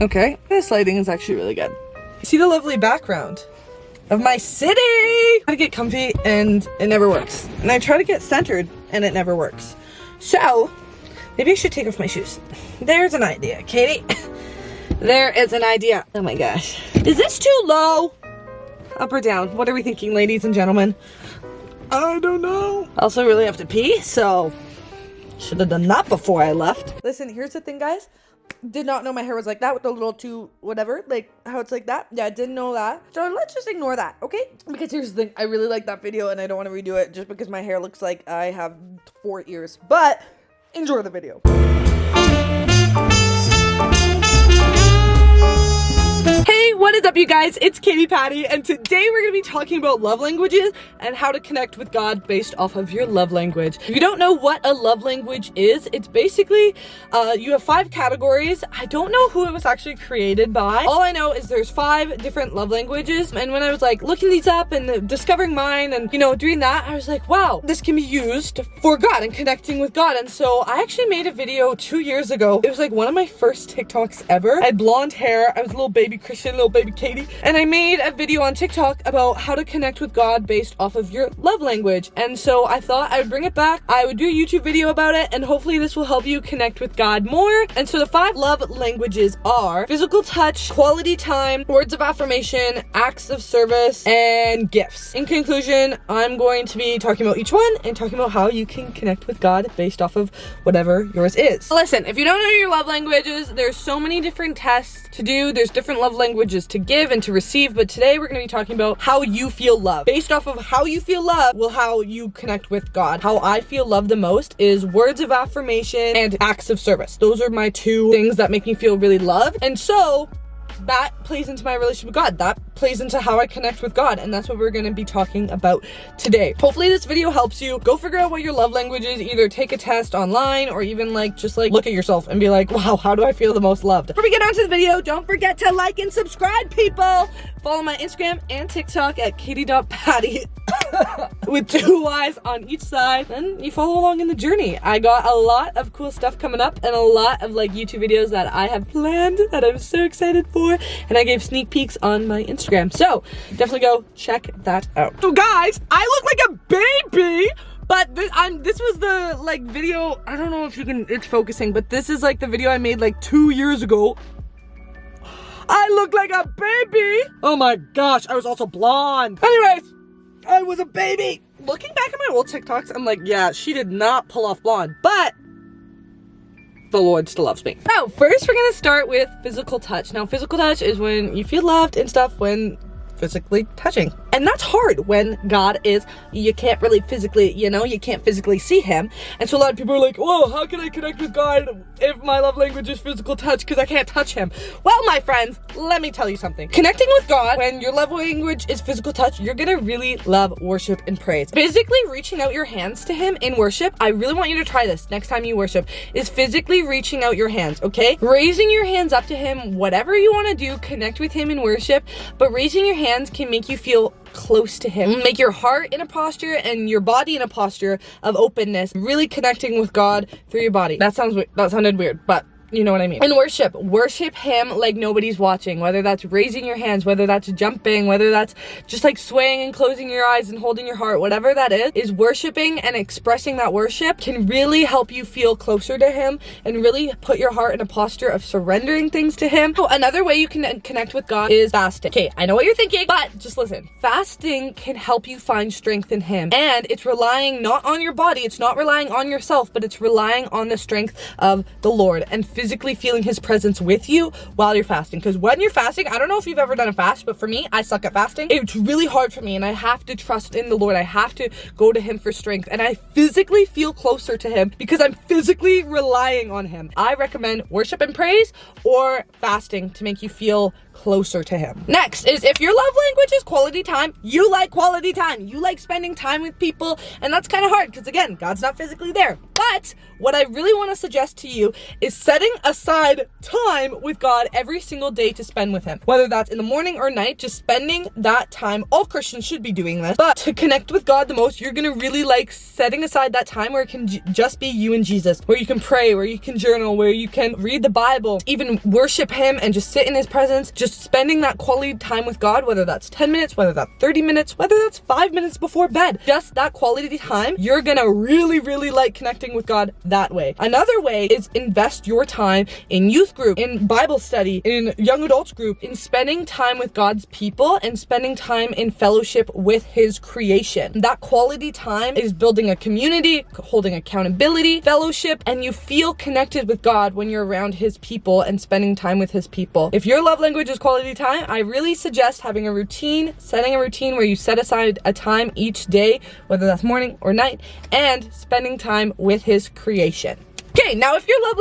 Okay, this lighting is actually really good. See the lovely background of my city. I try to get comfy and it never works. And I try to get centered and it never works. So maybe I should take off my shoes. There's an idea, Katie. There is an idea. Oh my gosh. Is this too low? Up or down? What are we thinking, ladies and gentlemen? I don't know. I also really have to pee, so should have done that before I left. Listen, here's the thing, guys. Did not know my hair was like that with the little two whatever, like how it's like that. Yeah, I didn't know that. So let's just ignore that, okay? Because here's the thing, I really like that video and I don't want to redo it just because my hair looks like I have 4 ears. But enjoy the video. Hey, what is up, you guys? It's katyy.patyy, and today we're gonna be talking about love languages and how to connect with God based off of your love language. If you don't know what a love language is, it's basically you have 5 categories. I don't know who it was actually created by. All I know is there's 5 different love languages, and when I was like looking these up and discovering mine and doing that, I was like, wow, this can be used for God and connecting with God. And so I actually made a video 2 years ago. It was like one of my first TikToks ever. I had blonde hair. I was a little baby Christian, little baby Katie, and I made a video on TikTok about how to connect with God based off of your love language. And so I thought I would bring it back. I would do a YouTube video about it, and hopefully this will help you connect with God more. And so the 5 love languages are physical touch, quality time, words of affirmation, acts of service, and gifts. In conclusion, I'm going to be talking about each one and talking about how you can connect with God based off of whatever yours is. Listen, if you don't know your love languages, there's so many different tests to do. There's different love languages to give and to receive, but today we're going to be talking about how you feel love. Based off of how you feel love will how you connect with God. How I feel love the most is words of affirmation and acts of service. Those are my 2 things that make me feel really loved, and so that plays into my relationship with God. That plays into how I connect with God, and that's what we're going to be talking about today. Hopefully this video helps you. Go figure out what your love language is. Either take a test online or even just look at yourself and be like, wow, how do I feel the most loved? Before we get on to the video, don't forget to like and subscribe, people. Follow my Instagram and TikTok at katyy.patyy with 2 Y's on each side, and you follow along in the journey. I got a lot of cool stuff coming up and a lot of YouTube videos that I have planned that I'm so excited for, and I gave sneak peeks on my Instagram, so definitely go check that out. So guys, I look like a baby, but this was the video, I don't know if it's focusing, but this is the video I made 2 years ago. I look like a baby. Oh my gosh, I was also blonde. Anyways, I was a baby. Looking back at my old TikToks, I'm like, yeah, she did not pull off blonde, but the Lord still loves me. So first we're gonna start with physical touch. Now, physical touch is when you feel loved and stuff when physically touching. And that's hard when God is, you can't really physically, you can't physically see him. And so a lot of people are like, whoa, how can I connect with God if my love language is physical touch because I can't touch him? Well, my friends, let me tell you something. Connecting with God, when your love language is physical touch, you're gonna really love worship and praise. Physically reaching out your hands to him in worship, I really want you to try this next time you worship, is physically reaching out your hands, okay? Raising your hands up to him, whatever you wanna do, connect with him in worship, but raising your hands can make you feel close to him. Make your heart in a posture and your body in a posture of openness, really connecting with God through your body. That sounded weird, but you know what I mean. And worship him like nobody's watching, whether that's raising your hands, whether that's jumping, whether that's just swaying and closing your eyes and holding your heart, whatever that is worshiping and expressing that worship can really help you feel closer to him and really put your heart in a posture of surrendering things to him. So another way you can connect with God is fasting. Okay, I know what you're thinking, but just listen. Fasting can help you find strength in him, and it's relying not on your body, it's not relying on yourself, but it's relying on the strength of the Lord and physically feeling his presence with you while you're fasting. Because when you're fasting, I don't know if you've ever done a fast, but for me, I suck at fasting. It's really hard for me, and I have to trust in the Lord. I have to go to him for strength, and I physically feel closer to him because I'm physically relying on him. I recommend worship and praise or fasting to make you feel closer to him. Next is, if your love language is quality time, you like quality time. You like spending time with people, and that's kind of hard because, again, God's not physically there. But what I really want to suggest to you is setting aside time with God every single day to spend with him. Whether that's in the morning or night, just spending that time. All Christians should be doing this. But to connect with God the most, you're going to really like setting aside that time where it can just be you and Jesus, where you can pray, where you can journal, where you can read the Bible, even worship him and just sit in his presence. Just spending that quality time with God, whether that's 10 minutes, whether that's 30 minutes, whether that's 5 minutes before bed. Just that quality time, you're going to really like connecting with God that way. Another way is invest your time in youth group, in Bible study, in young adults group, in spending time with God's people and spending time in fellowship with his creation. That quality time is building a community, holding accountability, fellowship, and you feel connected with God when you're around his people and spending time with his people. If your love language is quality time, I really suggest having a routine, setting a routine where you set aside a time each day, whether that's morning or night, and spending time with his creation. Okay, now if your love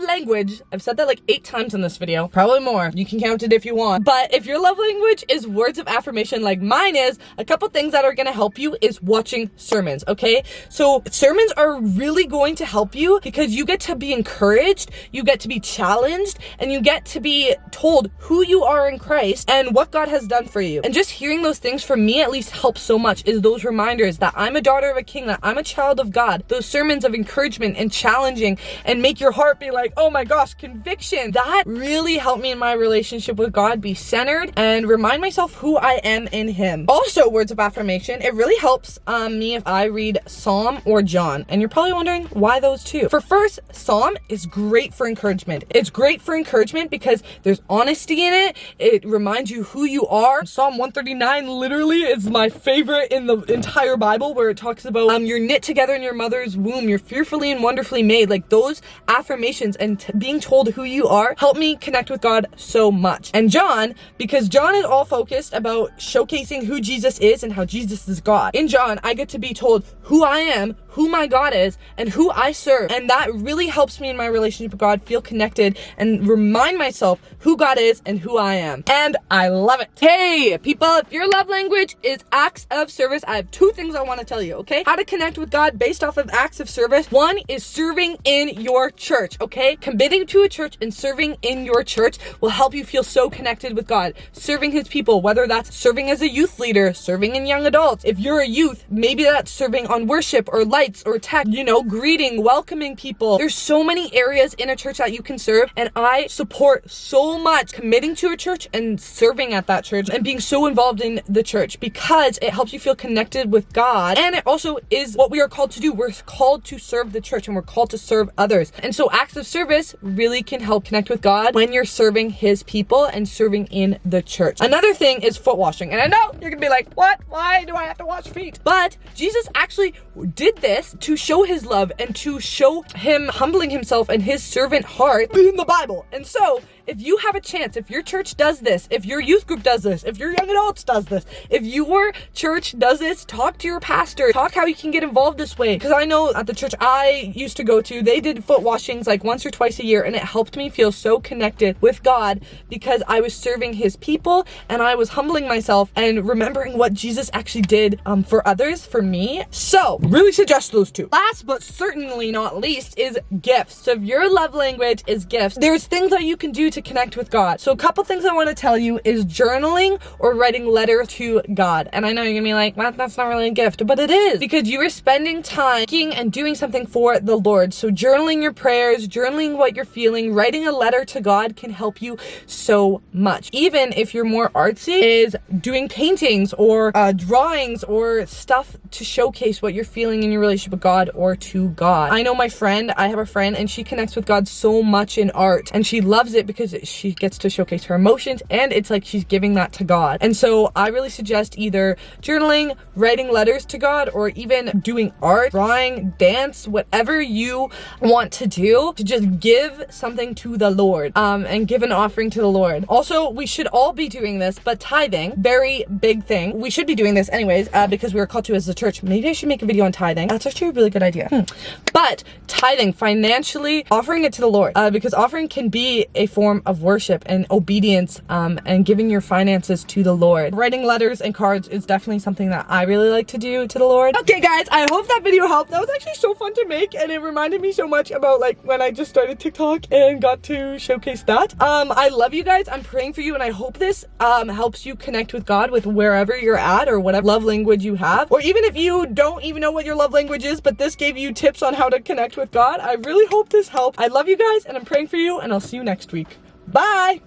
language, I've said that like 8 times in this video, probably more. You can count it if you want. But if your love language is words of affirmation like mine is, a couple things that are going to help you is watching sermons, okay? So sermons are really going to help you because you get to be encouraged, you get to be challenged, and you get to be told who you are in Christ and what God has done for you. And just hearing those things, for me at least, helps so much, is those reminders that I'm a daughter of a king, that I'm a child of God. Those sermons of encouragement and challenging and make your heart be like, oh my gosh, conviction. That really helped me in my relationship with God be centered and remind myself who I am in him. Also, words of affirmation, it really helps me if I read Psalm or John. And you're probably wondering why those two. For first, Psalm is great for encouragement. It's great for encouragement because there's honesty in it. It reminds you who you are. Psalm 139 literally is my favorite in the entire Bible, where it talks about you're knit together in your mother's womb, you're fearfully and wonderfully made. Like, those affirmations and being told who you are help me connect with God so much. And John, because John is all focused about showcasing who Jesus is and how Jesus is God. In John, I get to be told who I am, who my God is, and who I serve. And that really helps me in my relationship with God feel connected and remind myself who God is and who I am. And I love it. Hey, people, if your love language is acts of service, I have 2 things I want to tell you, okay? How to connect with God based off of acts of service. One is serving in your church, okay? Committing to a church and serving in your church will help you feel so connected with God. Serving his people, whether that's serving as a youth leader, serving in young adults. If you're a youth, maybe that's serving on worship or lights or tech, greeting, welcoming people. There's so many areas in a church that you can serve, and I support so much committing to a church and serving at that church and being so involved in the church because it helps you feel connected with God, and it also is what we are called to do. We're called to serve the church and we're called to serve others. And so acts of service really can help connect with God when you're serving his people and serving in the church. Another thing is foot washing. And I know you're gonna be like, what? Why do I have to wash feet? But Jesus actually did this to show his love and to show him humbling himself and his servant heart in the Bible. And so if you have a chance, if your church does this, if your youth group does this, if your young adults does this, if your church does this, talk to your pastor, talk how you can get involved this way. Because I know at the church I used to go to, they did foot washings like once or twice a year, and it helped me feel so connected with God because I was serving his people and I was humbling myself and remembering what Jesus actually did for others, for me. So really suggest those 2. Last but certainly not least is gifts. So if your love language is gifts, there's things that you can do to connect with God. So a couple things I want to tell you is journaling or writing letters to God. And I know you're gonna be like, well, that's not really a gift, but it is, because you are spending time thinking and doing something for the Lord. So journaling your prayers, journaling what you're feeling, writing a letter to God can help you so much. Even if you're more artsy, is doing paintings or drawings or stuff to showcase what you're feeling in your relationship with God or to God. I know I have a friend, and she connects with God so much in art, and she loves it because she gets to showcase her emotions, and it's like she's giving that to God. And so I really suggest either journaling, writing letters to God, or even doing art, drawing, dance, whatever you want to do, to just give something to the Lord and give an offering to the Lord. Also, we should all be doing this, but tithing, very big thing. We should be doing this anyways because we are called to as a church. Maybe I should make a video on tithing. That's actually a really good idea. But tithing, financially offering it to the Lord, because offering can be a form form of worship and obedience, and giving your finances to the Lord. Writing letters and cards is definitely something that I really like to do to the Lord. Okay guys, I hope that video helped. That was actually so fun to make, and it reminded me so much about like when I just started TikTok and got to showcase that. I love you guys. I'm praying for you, and I hope this helps you connect with God with wherever you're at or whatever love language you have. Or even if you don't even know what your love language is, but this gave you tips on how to connect with God, I really hope this helped. I love you guys, and I'm praying for you, and I'll see you next week. Bye!